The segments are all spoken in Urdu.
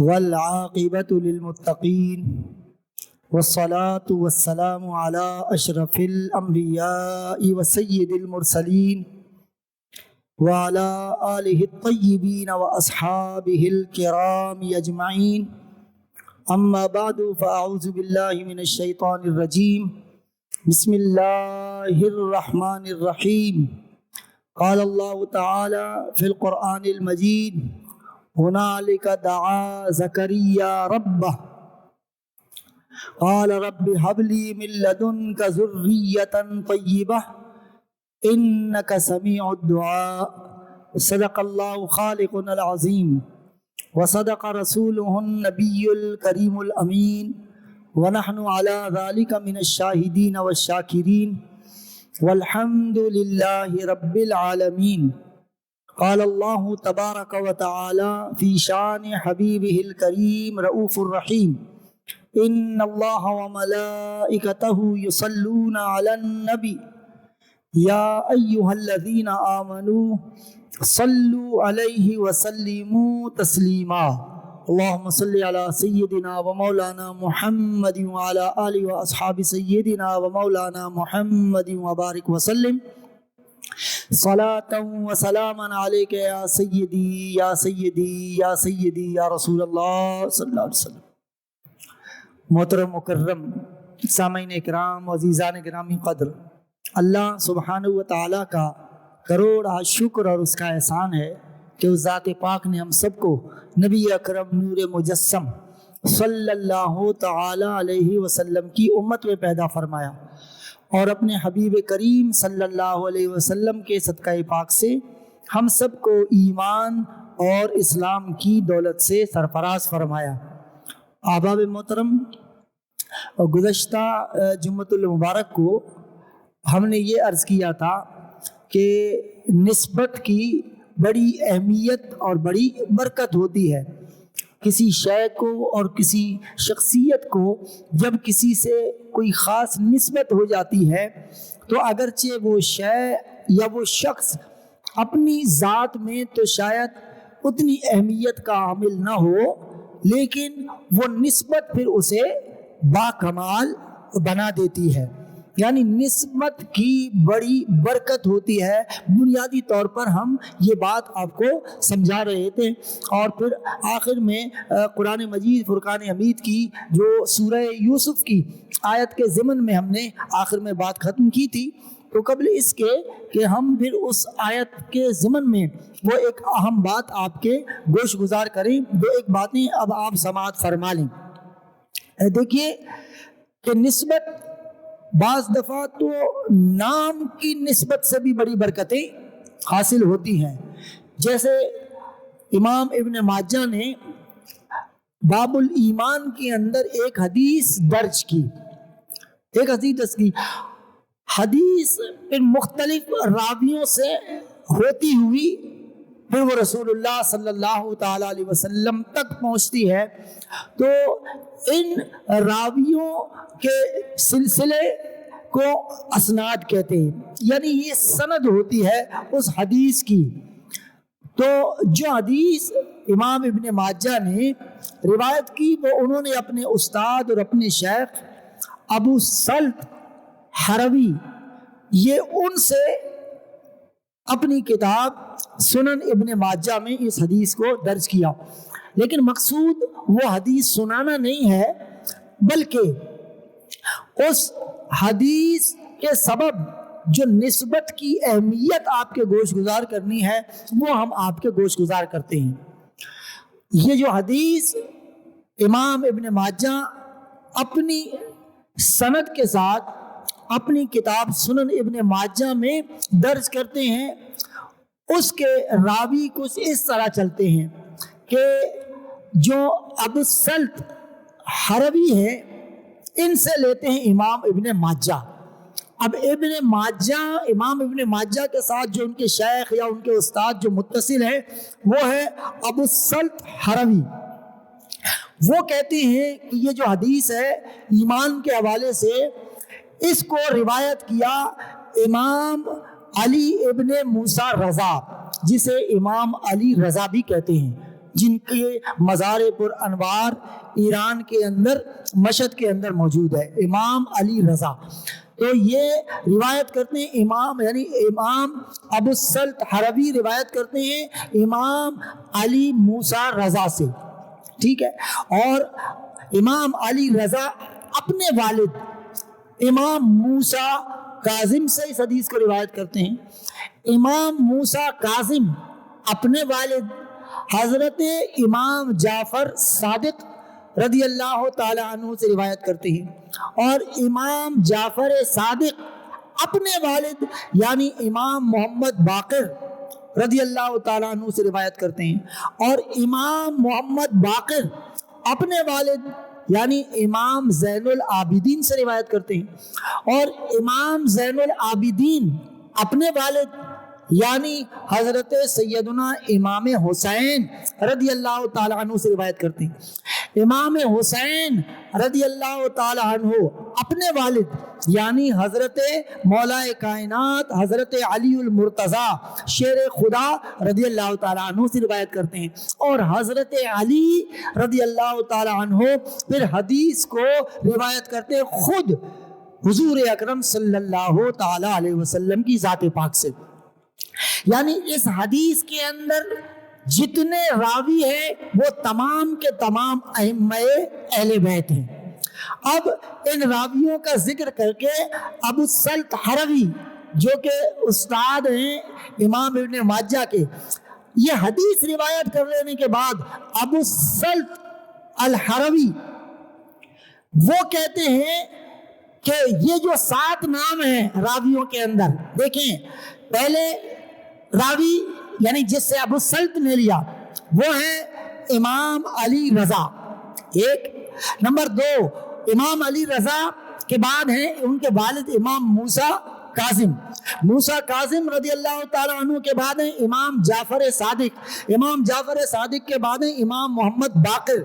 والعاقبۃ للمتقین والصلاة والسلام علی اشرف الانبیاء وسید المرسلین وعلی آلہ الطیبین واصحابہ الکرام اجمعین اما بعد فاعوذ باللہ من الشیطان الرجیم بسم اللہ الرحمن الرحیم قال اللہ تعالی فی القرآن المجید هنالک دعا زکریا ربہ قال رب هب لي من لدنك ذرية طيبة إنك سميع الدعاء صدق الله خالقنا العظيم وصدق رسوله النبي الكريم الأمين ونحن على ذلك من الشاهدين والشاكرين والحمد لله رب العالمين. قال الله تبارك وتعالى في شان حبيبه الكريم رؤوف الرحيم إن الله وملائكته يصلون على النبي يا أيها الذين آمنوا صلوا عليه وسلموا تسليما. اللهم صل على سيدنا ومولانا محمد وعلى آله وأصحاب سيدنا ومولانا محمد وبارك وسلم صلاة وسلاما عليك يا سيدي يا سيدي يا سيدي يا رسول الله صلى الله عليه وسلم. محترم مکرم سامعین کرام و عزیزان گرامی قدر، اللہ سبحانہ و تعالیٰ کا کروڑا شکر اور اس کا احسان ہے کہ اس ذات پاک نے ہم سب کو نبی اکرم نور مجسم صلی اللہ تعالیٰ علیہ وسلم کی امت میں پیدا فرمایا اور اپنے حبیب کریم صلی اللہ علیہ وسلم کے صدقہ پاک سے ہم سب کو ایمان اور اسلام کی دولت سے سرفراز فرمایا. احباب محترم، گزشتہ جمعۃ المبارک کو ہم نے یہ عرض کیا تھا کہ نسبت کی بڑی اہمیت اور بڑی برکت ہوتی ہے. کسی شے کو اور کسی شخصیت کو جب کسی سے کوئی خاص نسبت ہو جاتی ہے تو اگرچہ وہ شے یا وہ شخص اپنی ذات میں تو شاید اتنی اہمیت کا حامل نہ ہو، لیکن وہ نسبت پھر اسے باکمال بنا دیتی ہے. یعنی نسبت کی بڑی برکت ہوتی ہے. بنیادی طور پر ہم یہ بات آپ کو سمجھا رہے تھے اور پھر آخر میں قرآن مجید فرقان حمید کی جو سورہ یوسف کی آیت کے ضمن میں ہم نے آخر میں بات ختم کی تھی. تو قبل اس کے کہ ہم پھر اس آیت کے ضمن میں وہ ایک اہم بات آپ کے گوش گزار کریں، دو ایک باتیں اب آپ سماعت فرما لیں. دیکھیے کہ نسبت بعض دفعہ تو نام کی نسبت سے بھی بڑی برکتیں حاصل ہوتی ہیں. جیسے امام ابن ماجہ نے باب الایمان کے اندر ایک حدیث درج کی. حدیث ان مختلف راویوں سے ہوتی ہوئی پھر وہ رسول اللہ صلی اللہ تعالی علیہ وسلم تک پہنچتی ہے. تو ان راویوں کے سلسلے کو اسناد کہتے ہیں، یعنی یہ سند ہوتی ہے اس حدیث کی. تو جو حدیث امام ابن ماجہ نے روایت کی وہ انہوں نے اپنے استاد اور اپنے شیخ ابو سلط حروی یہ ان سے اپنی کتاب سنن ابن ماجہ میں اس حدیث کو درج کیا. لیکن مقصود وہ حدیث سنانا نہیں ہے، بلکہ اس حدیث کے سبب جو نسبت کی اہمیت آپ کے گوش گزار کرنی ہے وہ ہم آپ کے گوش گزار کرتے ہیں. یہ جو حدیث امام ابن ماجہ اپنی سند کے ساتھ اپنی کتاب سنن ابن ماجہ میں درج کرتے ہیں، اس کے راوی کچھ اس طرح چلتے ہیں کہ جو ابو سلط حروی ہیں ان سے لیتے ہیں امام ابن ماجہ. اب امام ابن ماجہ کے ساتھ جو ان کے شیخ یا ان کے استاد جو متصل ہیں وہ ہے ابو سلط حروی. وہ کہتے ہیں کہ یہ جو حدیث ہے ایمان کے حوالے سے اس کو روایت کیا امام علی ابن موسیٰ رضا، جسے امام علی رضا بھی کہتے ہیں. جن کے مزار پر انوار ایران کے اندر مشہد کے اندر موجود ہے، امام علی رضا۔ تو یہ روایت کرتے ہیں امام یعنی امام ابو السلط حربی روایت کرتے ہیں امام علی موسیٰ رضا سے، ٹھیک ہے۔ اور امام علی رضا اپنے والد امام موسیٰ کاظم سے اس حدیث کو روایت کرتے ہیں۔ امام موسیٰ کاظم اپنے والد حضرت امام جعفر صادق رضی اللہ تعالی عنہ سے روایت کرتے ہیں، اور امام جعفر صادق اپنے والد یعنی امام محمد باقر رضی اللہ تعالی عنہ سے روایت کرتے ہیں، اور امام محمد باقر اپنے والد یعنی امام زین العابدین سے روایت کرتے ہیں، اور امام زین العابدین اپنے والد یعنی حضرت سیدنا امام حسین رضی اللہ تعالی عنہ سے روایت کرتے ہیں۔ امام حسین رضی اللہ تعالی عنہ اپنے والد یعنی حضرت مولا کائنات حضرت علی المرتضی شیر خدا رضی اللہ تعالی عنہ سے روایت کرتے ہیں، اور حضرت علی رضی اللہ تعالی عنہ پھر حدیث کو روایت کرتے ہیں خود حضور اکرم صلی اللہ تعالی علیہ وسلم کی ذات پاک سے۔ یعنی اس حدیث کے اندر جتنے راوی ہیں وہ تمام کے تمام ائمہ اہل بیت ہیں۔ اب ان راویوں کا ذکر کر کے ابو السلط حربی جو کہ استاد ہیں امام ابن ماجہ کے، یہ حدیث روایت کر لینے کے بعد ابو السلط الحربی وہ کہتے ہیں کہ یہ جو 7 نام ہیں راویوں کے اندر، دیکھیں پہلے راوی یعنی جس سے ابو السلط نے لیا وہ ہے امام علی رضا، ایک نمبر 2 امام علی رضا کے بعد ہیں ان کے والد امام موسیٰ کاظم، موسیٰ کاظم رضی اللہ تعالیٰ عنہ کے بعد ہیں امام جعفر صادق، امام جعفر صادق کے بعد ہیں امام محمد باقر،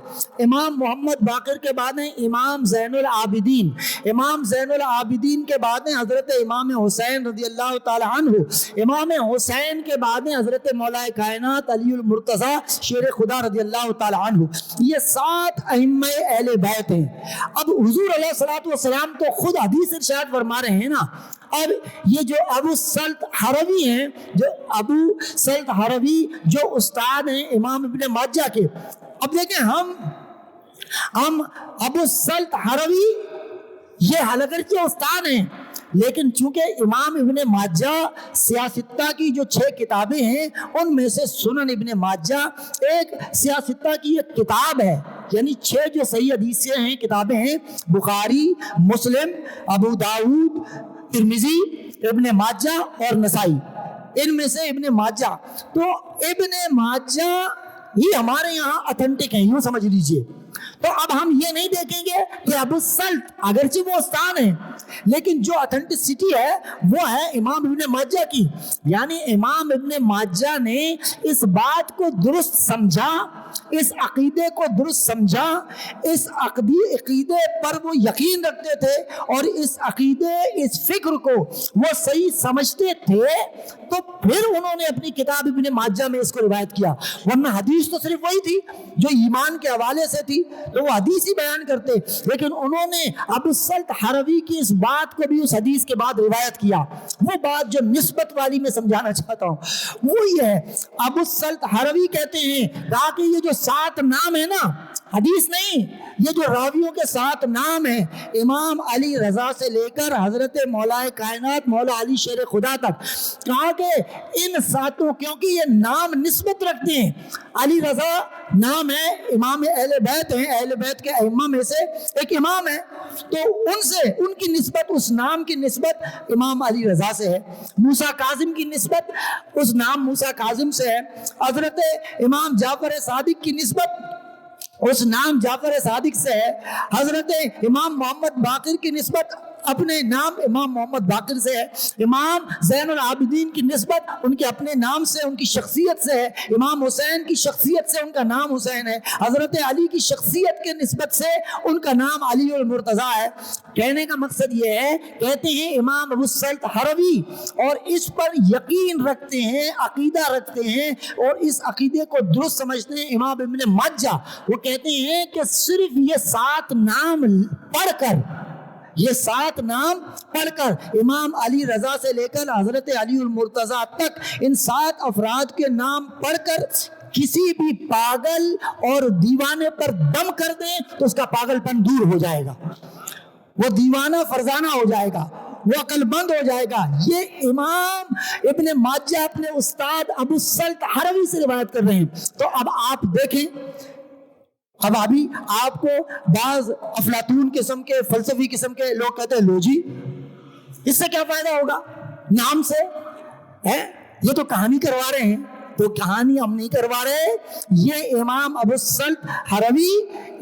امام محمد باقر کے بعد ہیں امام زین العابدین، امام زین العابدین کے بعد ہیں حضرت امام حسین رضی اللہ تعالیٰ عنہ، امام حسین کے بعد ہیں حضرت مولا کائنات علی المرتضی شیر خدا رضی اللہ تعالیٰ عنہ۔ یہ 7 ائمہ اہل بیت ہیں۔ اب حضور علیہ الصلوۃ والسلام تو خود حدیث ارشاد فرما رہے ہیں نا، اب یہ جو ابو السلط حربی ہیں، جو ابو السلط حربی جو استاد ہیں امام ابن ماجہ کے، اب دیکھیں ہم ابو السلط حربی یہ اگرچہ استاد ہیں، لیکن چونکہ امام ابن ماجہ سیاستہ کی جو 6 کتابیں ہیں ان میں سے سنن ابن ماجہ ایک سیاستہ کی ایک کتاب ہے، یعنی 6 جو صحیح حدیثیں ہیں کتابیں ہیں بخاری، مسلم، ابو داؤد، ترمذی، ابن ماجہ اور نسائی، ان میں سے ابن ماجہ، تو ابن ماجہ ہی ہمارے یہاں اتھینٹک ہیں، یوں سمجھ لیجئے۔ تو اب ہم یہ نہیں دیکھیں گے کہ ابو السلط اگرچہ وہ استاد ہیں لیکن جو اتھینٹسٹی ہے وہ ہے امام ابن ماجہ کی، یعنی امام ابن ماجہ نے اس بات کو درست سمجھا، اس عقیدے کو درست سمجھا، اس عقیدے پر وہ یقین رکھتے تھے اور اس عقیدے اس فکر کو وہ صحیح سمجھتے تھے، تو پھر انہوں نے اپنی کتاب ابن ماجہ میں اس کو روایت کیا، ورنہ حدیث تو صرف وہی تھی جو ایمان کے حوالے سے تھی تو وہ حدیث ہی بیان کرتے، لیکن انہوں نے ابو السلط حربی کی اس بات کو بھی اس حدیث کے بعد روایت کیا۔ وہ بات جو نسبت والی میں سمجھانا چاہتا ہوں وہ یہ ہے، ابو السلط حربی کہتے ہیں کہا کہ یہ جو 7 نام ہے نا، حدیث نہیں، یہ جو راویوں کے 7 نام ہیں امام علی رضا سے لے کر حضرت مولا کائنات مولا علی شیر خدا تک، کہا کہ ان 7 کیونکہ یہ نام نسبت رکھتے ہیں، علی رضا نام ہے، امام اہل بیت ہیں، اہل بیت کے ائمہ میں سے ایک امام ہے، تو ان سے ان کی نسبت، اس نام کی نسبت امام علی رضا سے ہے، موسیٰ کاظم کی نسبت اس نام موسیٰ کاظم سے ہے، حضرت امام جعفر صادق کی نسبت اس نام جعفر صادق سے ہے، حضرت امام محمد باقر کی نسبت اپنے نام امام محمد باقر سے ہے، امام زین العابدین کی نسبت ان کے اپنے نام سے، ان کی شخصیت سے ہے، امام حسین کی شخصیت سے ان کا نام حسین ہے، حضرت علی کی شخصیت کے نسبت سے ان کا نام علی المرتضیٰ ہے۔ کہنے کا مقصد یہ ہے، کہتے ہیں امام ابو السلط ہروی، اور اس پر یقین رکھتے ہیں، عقیدہ رکھتے ہیں اور اس عقیدے کو درست سمجھتے ہیں امام ابن ماجہ، وہ کہتے ہیں کہ صرف یہ 7 نام پڑھ کر، یہ 7 نام پڑھ کر امام علی رضا سے لے کر حضرت علی المرتضیٰ تک ان 7 افراد کے نام پڑھ کر کسی بھی پاگل اور دیوانے پر دم کر دیں تو اس کا پاگل پن دور ہو جائے گا، وہ دیوانہ فرزانہ ہو جائے گا، وہ عقل مند ہو جائے گا۔ یہ امام ابن ماجہ اپنے استاد ابو السلط ہروی سے روایت کر رہے ہیں۔ تو اب آپ دیکھیں، اب ابھی آپ کو بعض افلاطون قسم کے، فلسفی قسم کے لوگ کہتے ہیں لو جی اس سے کیا فائدہ ہوگا نام سے، یہ تو کہانی کروا رہے ہیں۔ تو کہانی ہم نہیں کروا رہے، یہ امام ابو السلط ہروی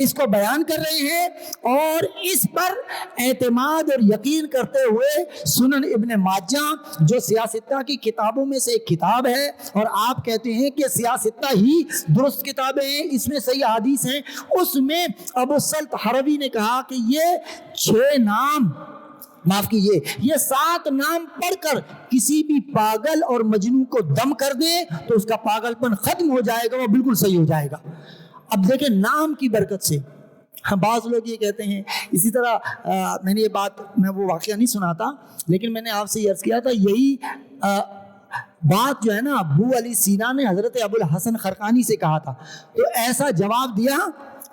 اس کو بیان کر رہے ہیں اور اس پر اعتماد اور یقین کرتے ہوئے سنن ابن ماجہ جو سیاستہ کی کتابوں میں سے ایک کتاب ہے، اور آپ کہتے ہیں کہ سیاستہ ہی درست کتابیں ہیں، اس میں صحیح حدیث ہیں، اس میں ابو السلط ہروی نے کہا کہ یہ 6 نام، معاف کیجیے، یہ 7 نام پڑھ کر کسی بھی پاگل اور مجنون کو دم کر دیں تو اس کا پاگل پن ختم ہو جائے گا، وہ بالکل صحیح ہو جائے گا۔ اب دیکھیں نام کی برکت سے بعض لوگ یہ کہتے ہیں، اسی طرح میں نے یہ بات، میں وہ واقعہ نہیں سناتا لیکن میں نے آپ سے یہ عرض کیا تھا، یہی بات جو ہے نا ابو علی سینا نے حضرت ابو الحسن خرقانی سے کہا تھا، تو ایسا جواب دیا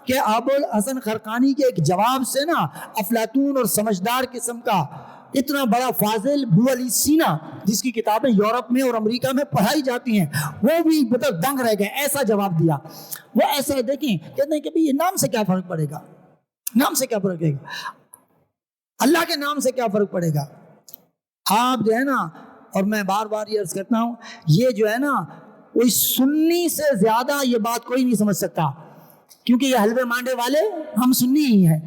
کہ ابو الحسن خرقانی کے ایک جواب سے نا افلاطون اور سمجھدار قسم کا اتنا بڑا فاضل ابو علی سینا، جس کی کتابیں یورپ میں اور امریکہ میں پڑھائی جاتی ہیں، وہ بھی مطلب دنگ رہ گئے، ایسا جواب دیا۔ وہ ایسا دیکھیں، کہتے ہیں کہ یہ نام سے کیا فرق پڑے گا، نام سے کیا فرق پڑے گا، اللہ کے نام سے کیا فرق پڑے گا۔ آپ جو ہے نا، اور میں بار بار یہ عرض کرتا ہوں، یہ جو ہے نا کوئی سنی سے زیادہ یہ بات کوئی نہیں سمجھ سکتا، کیونکہ یہ حلوے مانڈے والے ہم سنی ہی ہیں،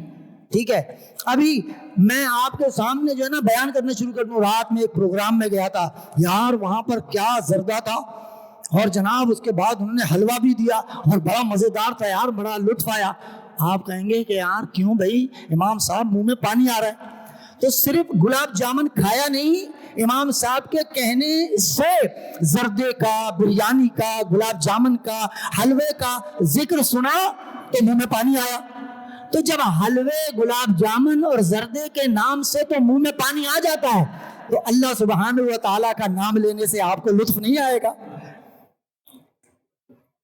ٹھیک ہے۔ ابھی میں آپ کے سامنے جو ہے نا بیان کرنا شروع کر دوں، رات میں ایک پروگرام میں گیا تھا یار، وہاں پر کیا زردہ تھا، اور جناب اس کے بعد انہوں نے حلوہ بھی دیا اور بڑا مزیدار تھا یار، بڑا لطف آیا۔ آپ کہیں گے کہ یار کیوں بھائی امام صاحب منہ میں پانی آ رہا ہے؟ تو صرف گلاب جامن کھایا نہیں، امام صاحب کے کہنے سے زردے کا، بریانی کا، گلاب جامن کا، حلوے کا ذکر سنا تو منہ میں پانی آیا۔ تو جب حلوے، گلاب جامن اور زردے کے نام سے تو منہ میں پانی آ جاتا ہے، تو اللہ سبحانہ و تعالیٰ کا نام لینے سے آپ کو لطف نہیں آئے گا؟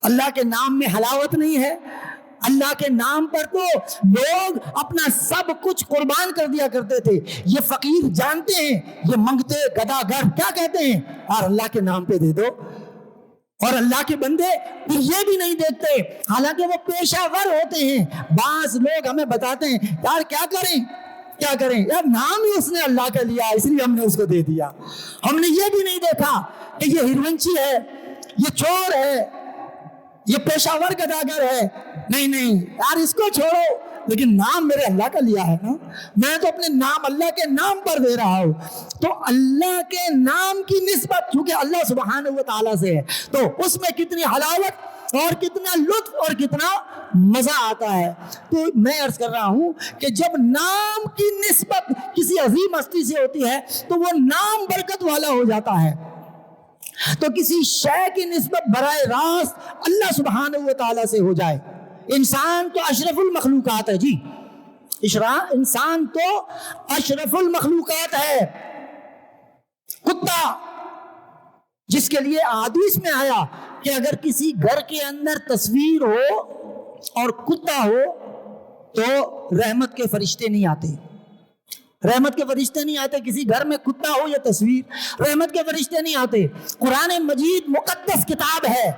اللہ کے نام میں حلاوت نہیں ہے؟ اللہ کے نام پر تو لوگ اپنا سب کچھ قربان کر دیا کرتے تھے۔ یہ فقیر جانتے ہیں، یہ منگتے گدا گھر کیا کہتے ہیں، اور اللہ کے نام پہ دے دو، اور اللہ کے بندے پھر یہ بھی نہیں دیکھتے، حالانکہ وہ پیشہ ور ہوتے ہیں۔ بعض لوگ ہمیں بتاتے ہیں یار کیا کریں یار، نام ہی اس نے اللہ کا لیا اس لیے ہم نے اس کو دے دیا، ہم نے یہ بھی نہیں دیکھا کہ یہ ہرونچی ہے، یہ چور ہے، یہ پیشہ ور گداگر ہے، نہیں یار اس کو چھوڑو، لیکن نام میرے اللہ کا لیا ہے نا، میں تو اپنے نام اللہ کے نام پر دے رہا ہوں۔ تو اللہ کے نام کی نسبت چونکہ اللہ سبحانہ و تعالیٰ سے ہے، تو اس میں کتنی حلاوت اور کتنا لطف اور کتنا مزہ آتا ہے۔ تو میں عرض کر رہا ہوں کہ جب نام کی نسبت کسی عظیم ہستی سے ہوتی ہے تو وہ نام برکت والا ہو جاتا ہے، تو کسی شے کی نسبت براہ راست اللہ سبحانہ و تعالیٰ سے ہو جائے۔ انسان تو اشرف المخلوقات ہے جی، انسان تو اشرف المخلوقات ہے۔ کتا جس کے لیے حدیث میں آیا کہ اگر کسی گھر کے اندر تصویر ہو اور کتا ہو تو رحمت کے فرشتے نہیں آتے، رحمت کے فرشتے نہیں آتے۔ کسی گھر میں کتا ہو یا تصویر، رحمت کے فرشتے نہیں آتے۔ قرآن مجید مقدس کتاب ہے،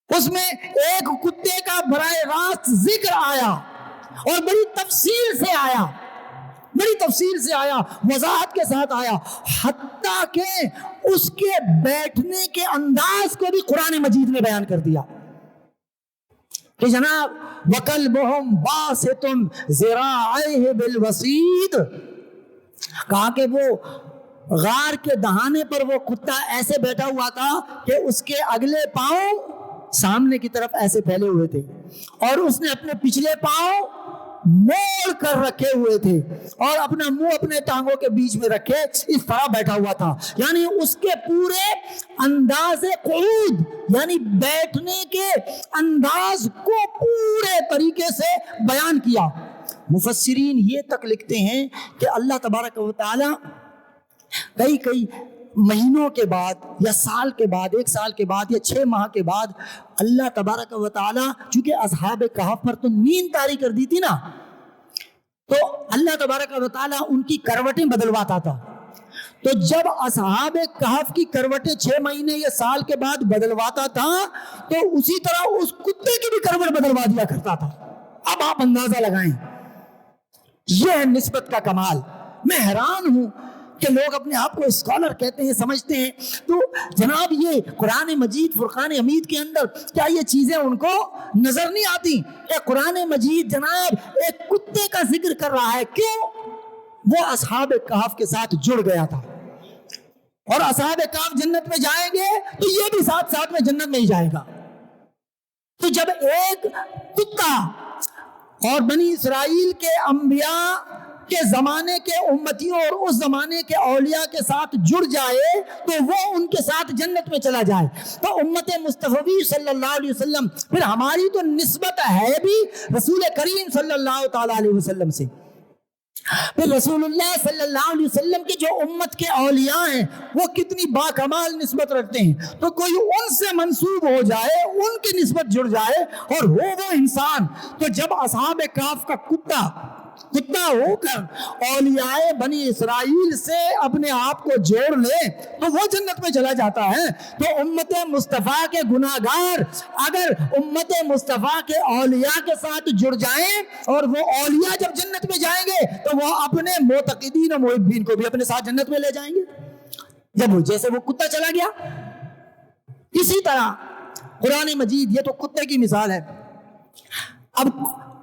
اس میں ایک کتے کا براہ راست ذکر آیا اور بڑی تفصیل سے آیا، وضاحت کے ساتھ آیا، حتیٰ کہ اس کے بیٹھنے کے انداز کو بھی قرآن مجید نے بیان کر دیا۔ کہ جناب وَقَلْبُهُمْ بَاسِطٌ ذِرَاعَيْهِ بِالْوَصِيدِ، کہا کہ وہ غار کے دہانے پر وہ کتا ایسے بیٹھا ہوا تھا کہ اس کے اگلے پاؤں سامنے کی طرف ایسے پھیلے ہوئے تھے اور اس نے اپنے پچھلے پاؤں موڑ کر رکھے ہوئے تھے اور اپنا منہ اپنے ٹانگوں کے بیچ میں رکھے اس طرح بیٹھا ہوا تھا. یعنی اس کے پورے انداز قعود، یعنی بیٹھنے کے انداز کو پورے طریقے سے بیان کیا. مفسرین یہ تک لکھتے ہیں کہ اللہ تبارک و تعالی کئی مہینوں کے بعد یا سال کے بعد، 1 سال کے بعد یا 6 ماہ کے بعد، اللہ تبارک و تعالی چونکہ اصحاب کہف پر تو نیند طاری کر دی تھی نا، تو اللہ تبارک و تعالی ان کی کروٹیں بدلواتا تھا. تو جب اصحاب کہف کی کروٹیں 6 مہینے یا سال کے بعد بدلواتا تھا تو اسی طرح اس کتے کی بھی کروٹ بدلوا دیا کرتا تھا. اب آپ اندازہ لگائیں، یہ ہے نسبت کا کمال. میں حیران ہوں کہ لوگ اپنے آپ کو اسکالر کہتے ہیں، سمجھتے ہیں. تو جناب یہ قرآن مجید فرقان حمید کے اندر کیا یہ چیزیں ان کو نظر نہیں آتی؟ کہ قرآن مجید جناب ایک کتے کا ذکر کر رہا ہے. کیوں؟ وہ اصحاب کہف کے ساتھ جڑ گیا تھا، اور اصحاب کہف جنت میں جائیں گے تو یہ بھی ساتھ ساتھ میں جنت میں ہی جائے گا. تو جب ایک کتا اور بنی اسرائیل کے انبیاء کے زمانے کے امتیوں اور اس زمانے کے اولیاء کے ساتھ جڑ جائے تو وہ ان کے ساتھ جنت میں چلا جائے. تو امت مصطفی صلی اللہ علیہ وسلم، پھر ہماری تو نسبت ہے بھی رسول کریم صلی اللہ تعالی علیہ وسلم سے. پھر رسول اللہ صلی اللہ علیہ وسلم کی جو امت کے اولیاء ہیں وہ کتنی باکمال نسبت رکھتے ہیں. تو کوئی ان سے منسوب ہو جائے، ان کی نسبت جڑ جائے اور ہو وہ انسان. تو جب اصحاب کہف کا کتا ہو کر اولیاء بنی اسرائیل سے اپنے آپ کو جوڑ لے تو وہ جنت میں چلا جاتا ہے. تو امت مصطفیٰ کے گناہگار اگر امت مصطفیٰ کے اولیاء کے ساتھ جڑ جائیں اور وہ اولیاء جب جنت میں جائیں گے تو وہ اپنے معتقدین و محبین کو بھی اپنے ساتھ جنت میں لے جائیں گے. جب جیسے وہ کتا چلا گیا، اسی طرح قرآن مجید، یہ تو کتے کی مثال ہے. اب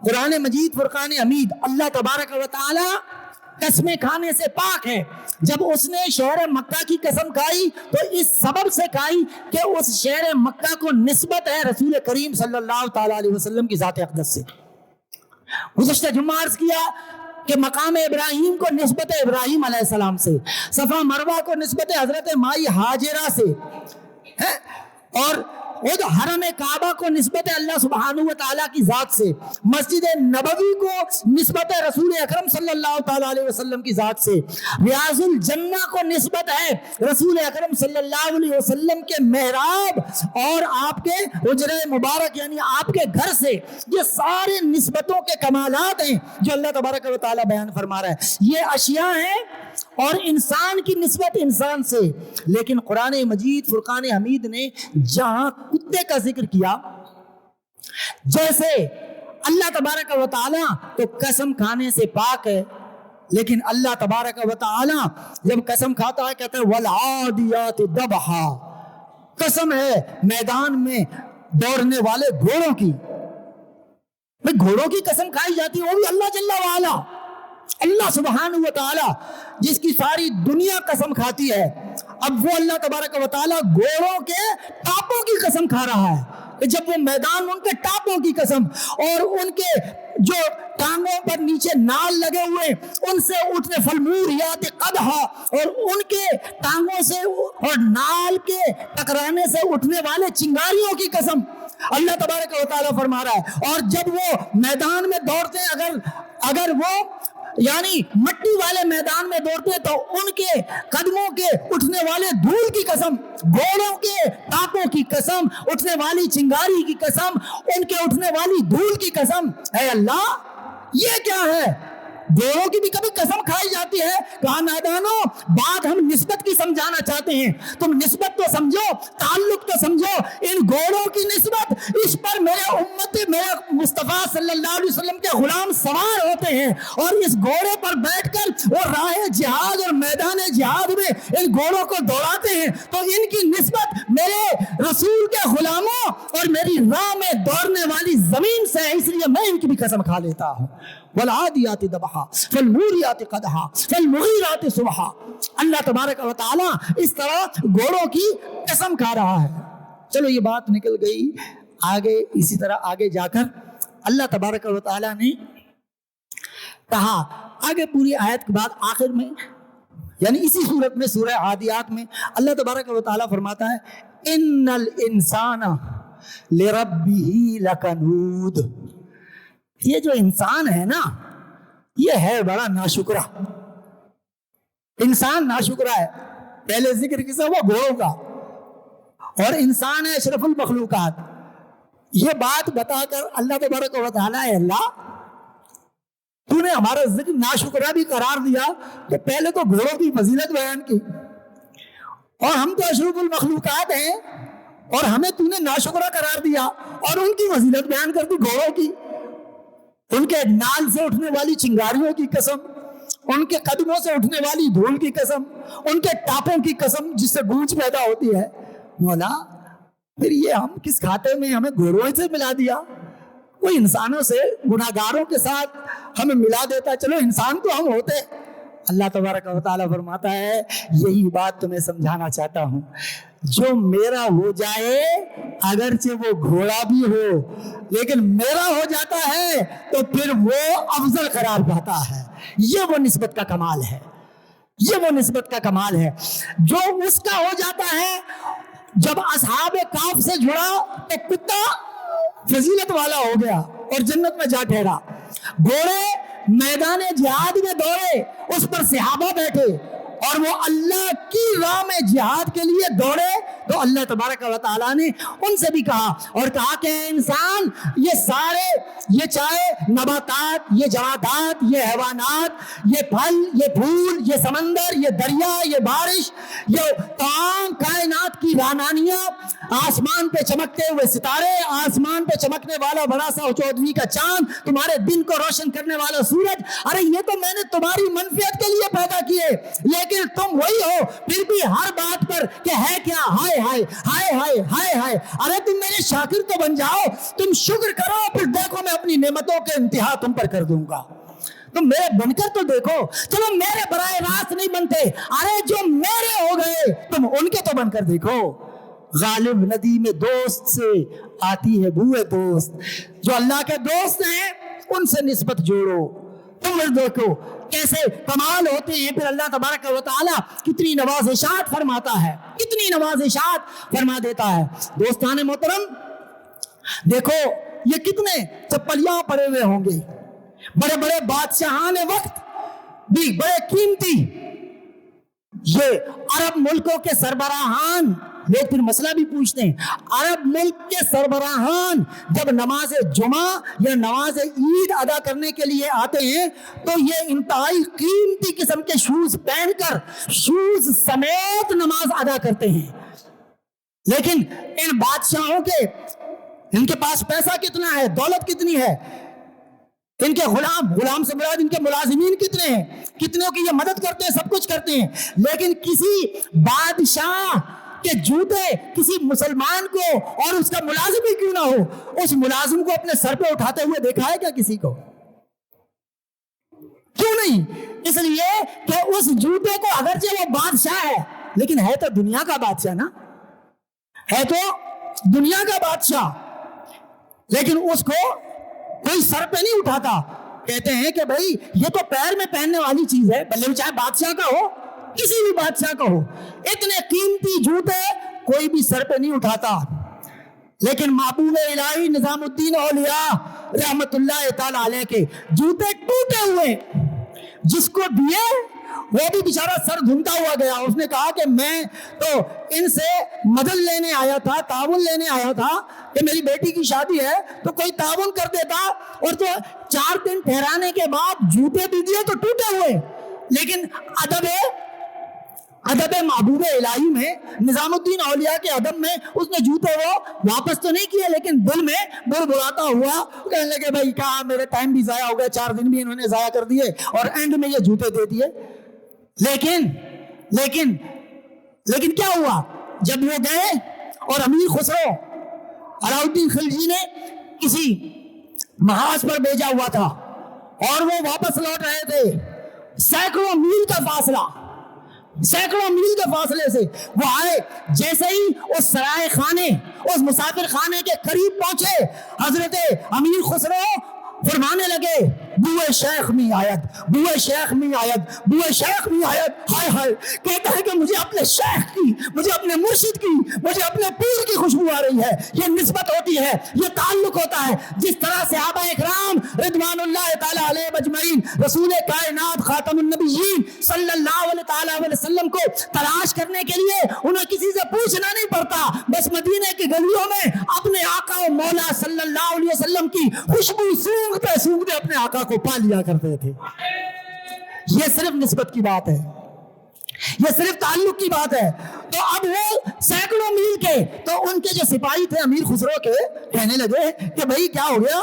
قرآن مجید فرقان حمید اللہ تبارک و تعالی قسمیں کھانے سے پاک ہے. جب اس نے شہر مکہ کی قسم کھائی تو اس سبب سے کھائی کہ اس شہر مکہ کو نسبت ہے رسول کریم صلی اللہ تعالی علیہ وسلم کی ذات اقدس سے. گزشتہ جمعہ عرض کیا کہ مقام ابراہیم کو نسبت ابراہیم علیہ السلام سے، صفا مروہ کو نسبت حضرت مائی ہاجرہ سے، اور حرم کعبہ کو نسبت اللہ سبحانہ و تعالیٰ کی ذات سے، مسجد نبوی کو نسبت رسول اکرم صلی اللہ تعالیٰ علیہ وسلم کی ذات سے، ریاض الجنہ کو نسبت ہے رسول اکرم صلی اللہ علیہ وسلم کے محراب اور آپ کے حجرہ مبارک یعنی آپ کے گھر سے. یہ سارے نسبتوں کے کمالات ہیں جو اللہ تبارک و تعالیٰ بیان فرما رہا ہے. یہ اشیاء ہیں اور انسان کی نسبت انسان سے. لیکن قرآن مجید فرقان حمید نے جہاں کتے کا ذکر کیا، جیسے اللہ تبارک و تعالی تو قسم کھانے سے پاک ہے، لیکن اللہ تبارک و تعالی جب قسم کھاتا ہے کہتا ہے والعادیات ضبحا، قسم ہے میدان میں دوڑنے والے گھوڑوں کی. گھوڑوں کی قسم کھائی جاتی ہے، وہ بھی اللہ جل وعلا، اللہ سبحانہ و تعالی جس کی ساری دنیا قسم کھاتی ہے. اب وہ اللہ تبارک و تعالی گھوڑوں کے ٹاپوں کی قسم کھا رہا ہے. جب وہ میدان، ان کے ٹاپوں کی قسم، اور ان کے جو ٹانگوں پر نیچے نال لگے ہوئے ان سے اٹھنے فالموریات قدحا، اور ان کے ٹانگوں سے اور نال کے ٹکرانے سے اٹھنے والے چنگاریوں کی قسم اللہ تبارک و تعالیٰ فرما رہا ہے. اور جب وہ میدان میں دوڑتے ہیں، اگر وہ یعنی مٹی والے میدان میں دوڑتے تو ان کے قدموں کے اٹھنے والے دھول کی قسم، گھوڑوں کے ٹاپوں کی قسم، اٹھنے والی چنگاری کی قسم، ان کے اٹھنے والی دھول کی قسم. اے اللہ، یہ کیا ہے؟ گھوڑوں کی بھی کبھی قسم کھائی جاتی ہے. کہا میدانوں، بات ہم نسبت کی سمجھانا چاہتے ہیں، تم نسبت تو سمجھو، تعلق تو سمجھو. ان گھوڑوں کی نسبت اس پر میرے مصطفیٰ صلی اللہ علیہ وسلم کے غلام سوار ہوتے ہیں اور اس گھوڑے پر بیٹھ کر وہ راہ جہاد اور میدان جہاد میں ان گھوڑوں کو دوڑاتے ہیں تو ان کی نسبت میرے رسول کے غلاموں اور میری راہ میں دوڑنے والی زمین سے ہے، اس لیے میں ان کی بھی قسم کھا لیتا ہوں۔ والعادیات ضبحا فالموریات قدحا فالمغیرات صبحا۔ اللہ تبارک و تعالیٰ اس طرح گھوڑوں کی قسم کھا رہا ہے۔ چلو یہ بات نکل گئی آگے، اسی طرح آگے جا کر اللہ تبارک و تعالیٰ نے کہا آگے پوری آیت کے بعد آخر میں، یعنی اسی صورت میں سورہ عادیات میں اللہ تبارک و تعالیٰ فرماتا ہے ان الانسان لربہ لکنود۔ یہ جو انسان ہے نا یہ ہے بڑا ناشکرا، انسان ناشکرا ہے۔ پہلے ذکر کسا ہوا؟ گھوڑوں کا، اور انسان ہے اشرف المخلوقات۔ یہ بات بتا کر اللہ تبارک و تعالیٰ ہے اللہ تو نے ہمارا ذکر ناشکرا بھی قرار دیا کہ پہلے تو گھوڑوں کی فضیلت بیان کی، اور ہم تو اشرف المخلوقات ہیں اور ہمیں تو نے ناشکرا قرار دیا اور ان کی فضیلت بیان کر دی گھوڑوں کی، ان کے نال سے اٹھنے والی چنگاریوں کی قسم، ان کے قدموں سے اٹھنے والی دھول کی قسم، ان کے ٹاپوں کی قسم جس سے گونج پیدا ہوتی ہے۔ مولا پھر یہ ہم کس کھاتے میں ہمیں گھوڑوں سے ملا دیا؟ کوئی انسانوں سے گناہگاروں کے ساتھ ہمیں ملا دیتا، چلو انسان تو ہم ہوتے۔ اللہ تبارک و تعالیٰ فرماتا ہے یہی بات تمہیں سمجھانا چاہتا ہوں، جو میرا ہو جائے اگرچہ وہ گھوڑا بھی ہو لیکن میرا ہو جاتا ہے تو پھر وہ افضل قرار پاتا ہے۔ یہ وہ نسبت کا کمال ہے، یہ وہ نسبت کا کمال ہے جو اس کا ہو جاتا ہے۔ جب اصحاب کاف سے جڑا تو کتا فضیلت والا ہو گیا اور جنت میں جا ٹھہرا، گھوڑے میدان جہاد میں دوڑے، اس پر صحابہ بیٹھے اور وہ اللہ کی راہ میں جہاد کے لیے دوڑے تو اللہ تبارک و تعالیٰ نے ان سے بھی کہا اور کہا کہ انسان یہ سارے، یہ چاہے نباتات، یہ جمادات، یہ حیوانات، یہ پھل، یہ پھول، یہ سمندر، یہ دریا، یہ بارش، یہ تمام کائنات کی رانانیاں، آسمان پہ چمکتے ہوئے ستارے، آسمان پہ چمکنے والا بڑا سا چودھویں کا چاند، تمہارے دن کو روشن کرنے والا سورج، ارے یہ تو میں نے تمہاری منفعت کے لیے پیدا کیے، لیکن تم وہی ہو پھر بھی ہر بات پر کہ ہے کیا، ہائے ہائے ہائے ہائے ہائے ہائے۔ ارے تم میرے شاکر تو بن جاؤ، تم شکر کرو، پھر دیکھو میں اپنی نعمتوں کے انتہا تم پر کر دوں گا۔ تم میرے بن کر تو دیکھو، چلو میرے براہ راست نہیں بنتے، ارے جو میرے ہو گئے تم ان کے تو بن کر دیکھو۔ غالب ندی میں دوست سے آتی ہے بوئے دوست، جو اللہ کے دوست ہیں ان سے نسبت جوڑو، تم دیکھو کیسے کمال ہوتے ہیں۔ پھر اللہ تبارک و تعالیٰ کتنی نوازشات فرماتا ہے، کتنی نوازشات فرما دیتا ہے۔ دوستان محترم دیکھو یہ کتنے چپلیاں پڑے ہوئے ہوں گے، بڑے بڑے بادشاہان وقت بھی بڑے قیمتی، یہ عرب ملکوں کے سربراہان، لوگ پھر مسئلہ بھی پوچھتے ہیں، عرب ملک کے سربراہان جب نماز جمعہ یا نماز عید ادا کرنے کے لیے آتے ہیں تو یہ انتہائی قیمتی قسم کے شوز پہن کر شوز سمیت نماز ادا کرتے ہیں۔ لیکن ان بادشاہوں کے، ان کے پاس پیسہ کتنا ہے، دولت کتنی ہے، ان کے غلام سے مراد ان کے ملازمین کتنے ہیں، کتنوں کی یہ مدد کرتے ہیں، سب کچھ کرتے ہیں، لیکن کسی بادشاہ کے جوتے کسی مسلمان کو اور اس کا ملازم ہی کیوں نہ ہو، اس ملازم کو اپنے سر پہ اٹھاتے ہوئے دیکھا ہے کیا کسی کو؟ کیوں نہیں؟ اس لیے کہ اس جوتے کو اگرچہ وہ بادشاہ ہے لیکن ہے تو دنیا کا بادشاہ نا، ہے تو دنیا کا بادشاہ، لیکن اس کو کوئی سر پہ نہیں اٹھاتا۔ کہتے ہیں کہ بھائی یہ تو پیر میں پہننے والی چیز ہے، بھلے چاہے بادشاہ کا ہو، کسی بھی بادشاہ کا ہو، اتنے قیمتی جوتے کوئی بھی سر پہ نہیں اٹھاتا۔ لیکن محبوب الہی نظام الدین اولیاء رحمت اللہ تعالی علیہ کے جوتے ٹوٹے ہوئے، جس کو دیے وہ بھی بیچارہ سر دھنتا ہوا گیا۔ اس نے کہا کہ میں تو ان سے مدد لینے آیا تھا، تعاون لینے آیا تھا کہ میری بیٹی کی شادی ہے تو کوئی تعاون کر دیتا، اور تو 4 دن ٹھہرانے کے بعد جوتے بھی دیے تو ٹوٹے ہوئے۔ لیکن ادب ہے، ادب محبوب الہی میں، نظام الدین اولیاء کے ادب میں اس نے جوتے وہ واپس تو نہیں کیے، لیکن دل میں بڑبڑاتا ہوا کہنے لگے بھائی کہاں میرے ٹائم بھی ضائع ہو گیا، 4 دن بھی انہوں نے ضائع کر دیے اور اینڈ میں یہ جوتے دے دیے۔ لیکن کیا ہوا؟ جب وہ گئے اور امیر خسرو علاؤالدین خلجی نے کسی محاذ پر بھیجا ہوا تھا اور وہ واپس لوٹ رہے تھے، سینکڑوں میل کے فاصلے سے وہ آئے، جیسے ہی اس سرائے خانے، اس مسافر خانے کے قریب پہنچے، حضرت امیر خسرو فرمانے لگے بوئے شیخ می آید، بوئے شیخ می آید، بوئے شیخ می آید۔ ہائے ہائے، کہتا ہے کہ مجھے اپنے شیخ کی، مجھے اپنے مرشد کی، مجھے اپنے پیر کی خوشبو آ رہی ہے۔ یہ نسبت ہوتی ہے، یہ تعلق ہوتا ہے، جس طرح صحابہ اکرام رضوان اللہ تعالیٰ علیہ اجمعین رسول کائنات خاتم النبیین صلی اللہ علیہ وسلم کو تلاش کرنے کے لیے انہیں کسی سے پوچھنا نہیں پڑتا، بس مدینے کی گلیوں میں اپنے آقا و مولا صلی اللہ علیہ وسلم کی خوشبو سونگتے اپنے آقا کو پا لیا کرتے تھے۔ یہ صرف نسبت کی بات ہے، یہ صرف تعلق کی بات ہے۔ تو اب وہ سینکڑوں میل کے، تو ان کے جو سپاہی تھے امیر خسرو کے، کہنے لگے کہ بھائی کیا ہو گیا،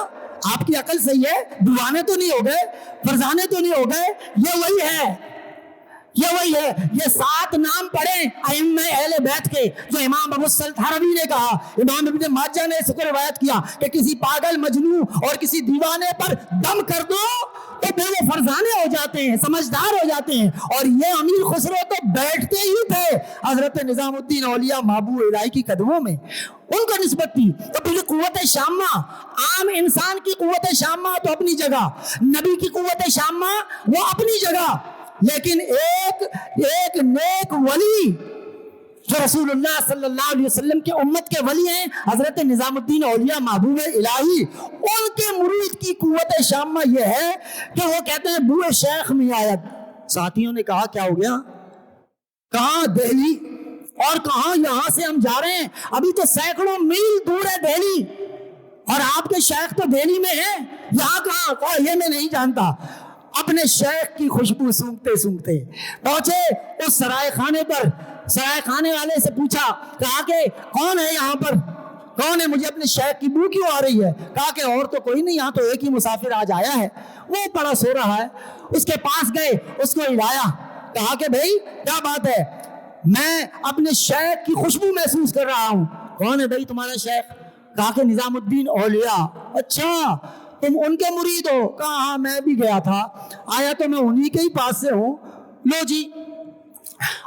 آپ کی عقل صحیح ہے، دیوانے تو نہیں ہو گئے، فرزانے تو نہیں ہو گئے، یہ وہی ہے، یہ 7 نام پڑھیں ائمہ اہل بیت کے، جو امام ابو السلط حربی نے کہا، امام ابن ماجہ نے اس کو روایت کیا کہ کسی پاگل مجنون اور کسی دیوانے پر دم کر دو تو پھر وہ فرزانے ہو جاتے ہیں، سمجھدار ہو جاتے ہیں۔ اور یہ امیر خسرو تو بیٹھتے ہی تھے حضرت نظام الدین اولیاء محبوب الہی کی قدموں میں، ان کو نسبت تھی۔ تو پھر قوت شامہ، عام انسان کی قوت شامہ تو اپنی جگہ، نبی کی قوت شامہ وہ اپنی جگہ، لیکن ایک نیک ولی جو رسول اللہ صلی اللہ علیہ وسلم کے امت کے ولی ہیں، حضرت نظام الدین اولیاء محبوب الہی، ان کے مرید کی قوت شامہ یہ ہے کہ وہ کہتے ہیں بوئے شیخ می آید۔ ساتھیوں نے کہا کیا ہو گیا؟ کہاں؟ دہلی، اور کہاں؟ یہاں سے ہم جا رہے ہیں، ابھی تو سینکڑوں میل دور ہے دہلی، اور آپ کے شیخ تو دہلی میں ہیں، یہاں کہاں؟ کہا یہ میں نہیں جانتا۔ اپنے شیخ کی خوشبو سونگتے پہنچے اس سرائے خانے پر، سرائے خانے والے سے پوچھا، کہا کہ کون ہے یہاں پر، کون ہے، مجھے اپنے شیخ کی بو کیوں آ رہی ہے؟ کہا کہ اور تو کوئی نہیں، یہاں تو ایک ہی مسافر آج آیا ہے، وہ پڑا سو رہا ہے۔ اس کے پاس گئے، اس کو ہلایا، کہا کہ بھائی کیا بات ہے؟ میں اپنے شیخ کی خوشبو محسوس کر رہا ہوں۔ کون ہے بھائی تمہارا شیخ؟ کہا کہ نظام الدین اولیاء۔ اچھا تم ان کے مرید ہو؟ کہا ہاں میں بھی گیا تھا، آیا تو میں انہی کے ہی پاس سے ہوں۔ لو جی،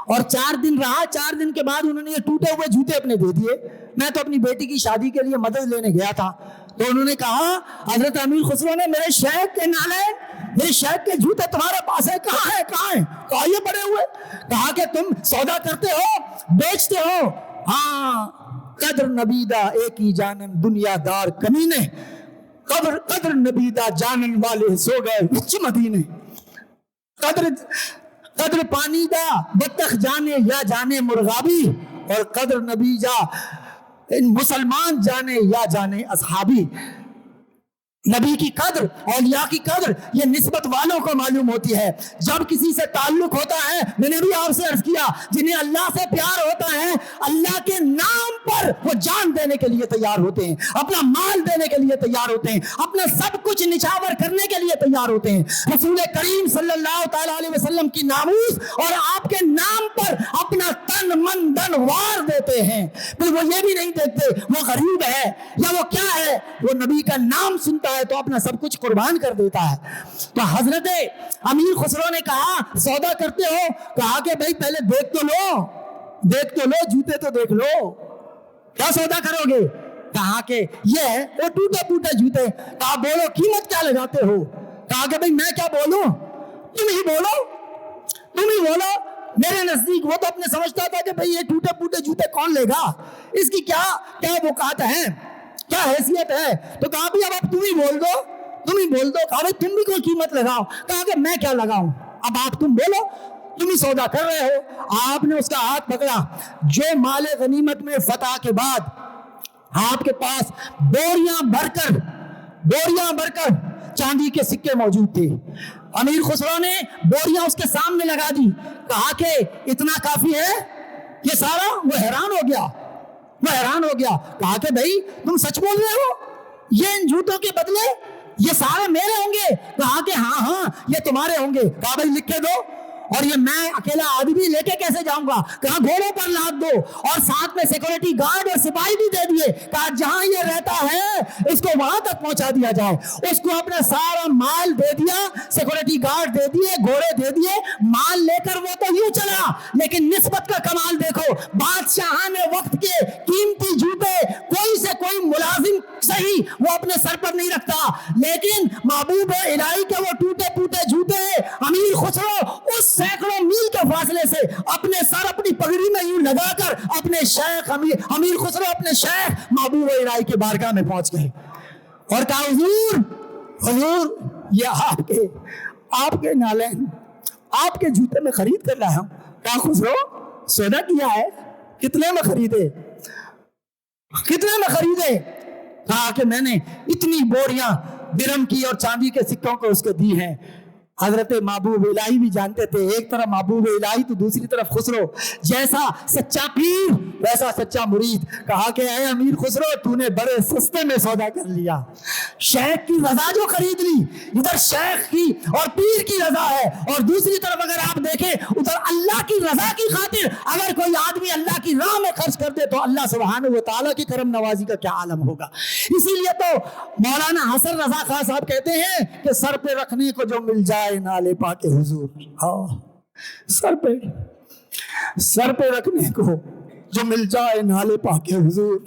اور 4 دن رہا، 4 دن کے بعد انہوں نے یہ ٹوٹے ہوئے جوتے اپنے دے دیے۔ میں تو اپنی بیٹی کی شادی کے لیے مدد لینے گیا تھا، تو انہوں نے کہا حضرت امیر خسرو نے میرے شیخ کے نالین، میرے شیخ کے جوتے تمہارے پاس ہے؟ کہاں ہے؟ کہا یہ پڑے ہوئے۔ کہا کہ تم سودا کرتے ہو، بیچتے ہو؟ ہاں، قدر نبیدہ ایک ہی جانم دنیا دار کمینے، قدر نبیدہ جانن والے سو گئے وچ مدینے، قدر پانی دا بطخ جانے یا جانے مرغابی، اور قدر نبی جا مسلمان جانے یا جانے اصحابی۔ نبی کی قدر، اولیاء کی قدر یہ نسبت والوں کو معلوم ہوتی ہے۔ جب کسی سے تعلق ہوتا ہے، میں نے بھی آپ سے عرض کیا، جنہیں اللہ سے پیار ہوتا ہے، اللہ کے نام پر وہ جان دینے کے لیے تیار ہوتے ہیں، اپنا مال دینے کے لیے تیار ہوتے ہیں، اپنا سب کچھ نچھاور کرنے کے لیے تیار ہوتے ہیں۔ رسول کریم صلی اللہ تعالیٰ علیہ وسلم کی ناموس اور آپ کے نام پر اپنا تن من دن وار دیتے ہیں۔ پھر وہ یہ بھی نہیں دیکھتے وہ غریب ہے یا وہ کیا ہے، وہ نبی کا نام سنتا ہے تو اپنا سب کچھ قربان کر دیتا ہے۔ تو حضرت امیر خسرو نے کہا سودا کرتے ہو؟ کہا کہ بھائی پہلے دیکھ تو لو، جوتے تو دیکھ لو، کیا سودا کرو گے؟ کہا کہ یہ ہے وہ ٹوٹے پوٹے جوتے۔ کہا بولو قیمت کیا لگاتے ہو؟ کہا کہ بھائی میں کیا بولوں، تم ہی بولو۔ میرے نزدیک وہ تو اپنے سمجھتا تھا کہ بھئی یہ ٹوٹے پوٹے جوتے کون لے گا، اس کی کیا وقات ہے، کیا حیثیت ہے؟ تو کہا بھی اب تم ہی بول دو۔ کہا بھائی تم بھی کوئی قیمت لگاؤ۔ کہا کہ میں کیا لگاؤں، اب آپ تم بولو، تم ہی سودا کر رہے ہو۔ آپ نے اس کا ہاتھ پکڑا، جو مال غنیمت میں فتح کے بعد آپ کے پاس بوریاں بھر کر چاندی کے سکے موجود تھے۔ امیر خسرو نے بوریاں اس کے سامنے لگا دی، کہا کہ اتنا کافی ہے یہ سارا؟ وہ حیران ہو گیا، کہا کہ بھائی تم سچ بول رہے ہو؟ یہ ان جوتوں کے بدلے یہ سارا میرے ہوں گے؟ کہا کہ ہاں یہ تمہارے ہوں گے۔ کہا بھائی لکھ کے دو، اور یہ میں اکیلا آدمی لے کے کیسے جاؤں گا؟ کہا گھوڑوں پر لاد دو، اور ساتھ میں سیکورٹی گارڈ اور سپاہی بھی دے دیے۔ کہا جہاں یہ رہتا ہے اس کو وہاں تک پہنچا دیا جائے۔ اس کو اپنا سارا مال دے دیا، سیکورٹی گارڈ دے دیے، گھوڑے دے دیے، مال لے کر وہ تو یوں چلا، لیکن نسبت کا کمال دیکھو، بادشاہان وقت کے قیمتی جوتے کوئی سے کوئی ملازم صحیح وہ اپنے سر پر نہیں رکھتا، لیکن محبوب الہی کے وہ ٹوٹے پھوٹے جوتے امیر خسرو اس سینکڑوں میل کے فاصلے سے اپنے سر اپنی پگڑی میں یوں لگا کر اپنے شیخ امیر خسرو اپنے شیخ محبوب الہی کی بارگاہ میں پہنچ گئے اور کہا حضور یہ آپ کے نالین آپ کے جوتے میں خرید کر لایا ہوں۔ کہا خسرو سودا کیا ہے؟ کتنے میں خریدے؟ کہا کہ میں نے اتنی بوریاں درم کی اور چاندی کے سکوں کو اس کو دی ہیں۔ حضرت محبوب الہی بھی جانتے تھے، ایک طرف محبوب الہی تو دوسری طرف خسرو، جیسا سچا پیر ویسا سچا مرید۔ کہا کہ اے امیر خسرو تو نے بڑے سستے میں سودا کر لیا، شیخ کی رضا جو خرید لی، ادھر شیخ کی اور پیر کی رضا ہے، اور دوسری طرف اگر آپ دیکھیں ادھر اللہ کی رضا کی خاطر اگر کوئی آدمی اللہ کی راہ میں خرچ کر دے تو اللہ سبحانہ و تعالیٰ کی کرم نوازی کا کیا عالم ہوگا۔ اسی لیے تو مولانا حسن رضا خان صاحب کہتے ہیں کہ سر پہ رکھنے کو جو مل جائے نالے پاک حضور، سر پہ رکھنے کو جو مل جائے نالے پاک حضور،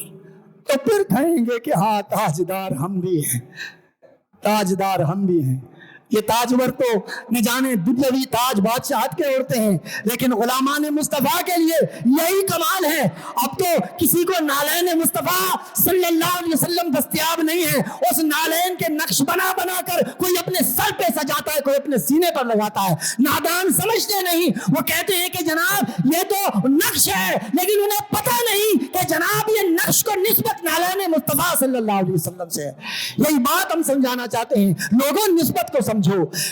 تو پھر کہیں گے کہ ہاں تاجدار ہم بھی ہیں۔ یہ تاجور تو نہ جانے دنیاوی تاج بادشاہت کے اوڑھتے ہیں، لیکن غلامان مصطفیٰ کے لیے یہی کمال ہے۔ اب تو کسی کو نالین مصطفیٰ صلی اللہ علیہ وسلم دستیاب نہیں ہے، اس نالین کے نقش بنا کر کوئی اپنے سر پہ سجاتا ہے، کوئی اپنے سینے پر لگاتا ہے۔ نادان سمجھتے نہیں، وہ کہتے ہیں کہ جناب یہ تو نقش ہے، لیکن انہیں پتہ نہیں کہ جناب یہ نقش کو نسبت نالین مصطفیٰ صلی اللہ علیہ وسلم سے ہے۔ یہی بات ہم سمجھانا چاہتے ہیں، لوگوں نسبت کو سمجھو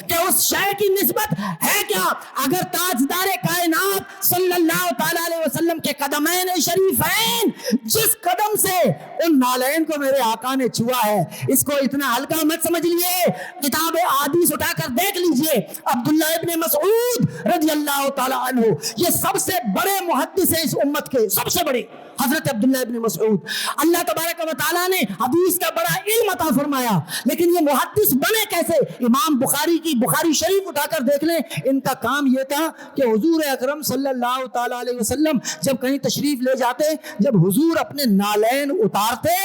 کہ اس شے کی نسبت ہے کیا۔ اگر تاجدار کائنات صلی اللہ تعالی علیہ وسلم کے قدمین شریفین جس قدم سے ان نالین کو میرے آقا نے چھوا ہے، اس کو اتنا ہلکا مت سمجھ لیے۔ کتاب احادیث اٹھا کر دیکھ لیجئے، عبداللہ ابن مسعود رضی اللہ تعالی عنہ، یہ سب سے بڑے محدث ہیں اس امت کے، سب سے بڑے حضرت عبداللہ ابن مسعود۔ اللہ تبارک و تعالیٰ نے حدیث کا بڑا علم عطا فرمایا، لیکن یہ محدث بنے کیسے؟ امام بخاری کی بخاری شریف اٹھا کر دیکھ لیں، ان کا کام یہ تھا کہ حضور اکرم صلی اللہ تعالی علیہ وسلم جب کہیں تشریف لے جاتے، جب حضور اپنے نالین اتارتے،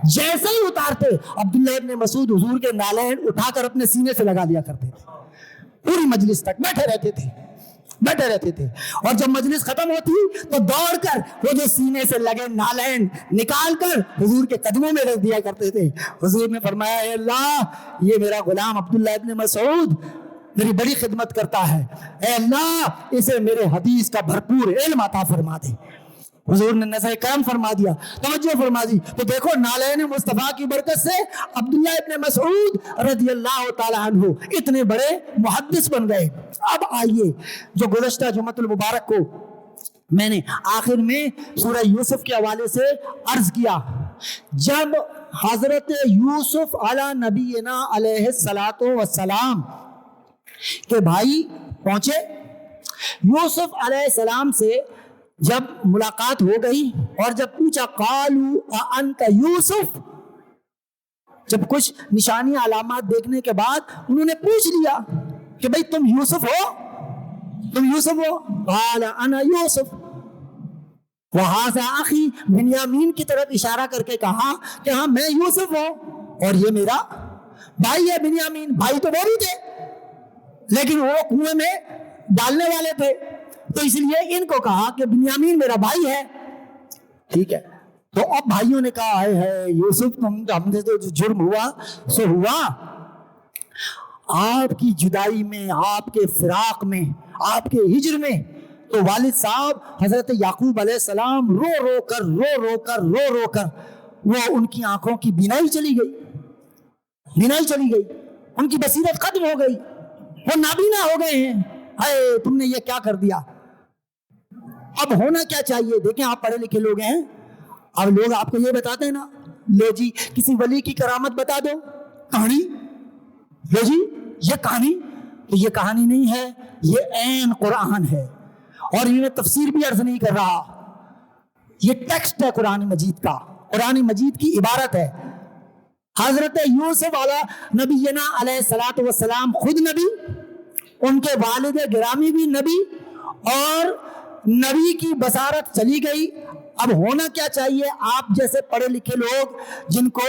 جیسے ہی اتارتے عبداللہ ابن مسعود حضور کے نالین اٹھا کر اپنے سینے سے لگا دیا کرتے تھے، پوری مجلس تک بیٹھے رہتے تھے، اور جب مجلس ختم ہوتی تو دوڑ کر وہ جو سینے سے لگے نالین نکال کر حضور کے قدموں میں رکھ دیا کرتے تھے۔ حضور نے فرمایا اے اللہ یہ میرا غلام عبداللہ ابن مسعود میری بڑی خدمت کرتا ہے، اے اللہ اسے میرے حدیث کا بھرپور علم عطا فرما دے۔ حضور نے نظر کرم فرما دیا، توجہ فرما دی، تو دیکھو نالین مصطفیٰ کی برکت سے عبداللہ ابن مسعود رضی اللہ تعالی عنہ اتنے بڑے محدث بن گئے۔ اب آئیے، جو گزشتہ جمعۃ المبارک کو میں نے آخر میں سورہ یوسف کے حوالے سے عرض کیا، جب حضرت یوسف علی نبینا علیہ الصلاۃ والسلام کے بھائی پہنچے، یوسف علیہ السلام سے جب ملاقات ہو گئی اور جب پوچھا قالوا اانت یوسف، جب کچھ نشانی علامات دیکھنے کے بعد انہوں نے پوچھ لیا کہ بھئی تم یوسف ہو؟ قال انا یوسف وہذا اخی، بنیامین کی طرف اشارہ کر کے کہا کہ ہاں میں یوسف ہوں اور یہ میرا بھائی ہے بنیامین۔ بھائی تو وہ بھی تھے لیکن وہ کنویں میں ڈالنے والے تھے، تو اس لیے ان کو کہا کہ بنیامین میرا بھائی ہے، ٹھیک ہے۔ تو اب بھائیوں نے کہا ہے یوسف ہم نے تو جرم ہوا سو ہوا، آپ کی جدائی میں، آپ کے فراق میں، آپ کے ہجر میں تو والد صاحب حضرت یعقوب علیہ السلام رو رو کر وہ ان کی آنکھوں کی بینائی چلی گئی، ان کی بصیرت ختم ہو گئی، وہ نابینا ہو گئے ہیں۔ اے تم نے یہ کیا کر دیا. اب ہونا کیا چاہیے؟ دیکھیں آپ پڑھے لکھے لوگ ہیں, اب لوگ آپ کو یہ بتاتے ہیں نا, لو جی کسی ولی کی کرامت بتا دو, کہانی, لو جی یہ کہانی, تو یہ کہانی نہیں ہے, یہ عین قرآن ہے. اور یہ میں تفسیر بھی عرض نہیں کر رہا, یہ ٹیکسٹ ہے قرآن مجید کا, قرآن مجید کی عبارت ہے. حضرت یوسف علیہ نبینا علیہ الصلوۃ والسلام خود نبی, ان کے والد گرامی بھی نبی, اور نبی کی بصارت چلی گئی. اب ہونا کیا چاہیے؟ آپ جیسے پڑھے لکھے لوگ جن کو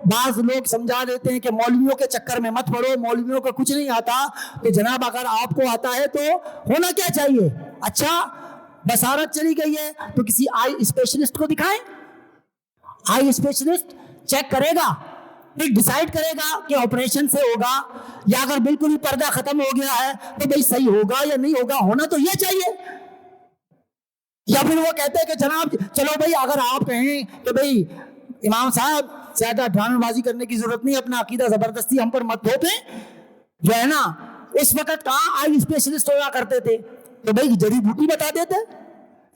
بعض لوگ سمجھا دیتے ہیں کہ مولویوں کے چکر میں مت پڑو, مولویوں کو کچھ نہیں آتا, کہ جناب اگر آپ کو آتا ہے تو ہونا کیا چاہیے؟ اچھا بصارت چلی گئی ہے تو کسی آئی اسپیشلسٹ کو دکھائیں. آئی اسپیشلسٹ چیک کرے گا, پھر ڈیسائیڈ کرے گا کہ آپریشن سے ہوگا, یا اگر بالکل ہی پردہ ختم ہو گیا ہے تو بھئی صحیح ہوگا یا نہیں ہوگا. ہونا تو یہ چاہیے. یا پھر وہ کہتے ہیں کہ جناب چلو بھئی اگر آپ کہیں کہ بھئی امام صاحب زیادہ ڈرامے بازی کرنے کی ضرورت نہیں, اپنا عقیدہ زبردستی ہم پر مت تھوپیں, جو ہے نا اس وقت کہاں آئی اسپیشلسٹ ہوا کرتے تھے, تو بھئی جڑی بوٹی بتا دیتے.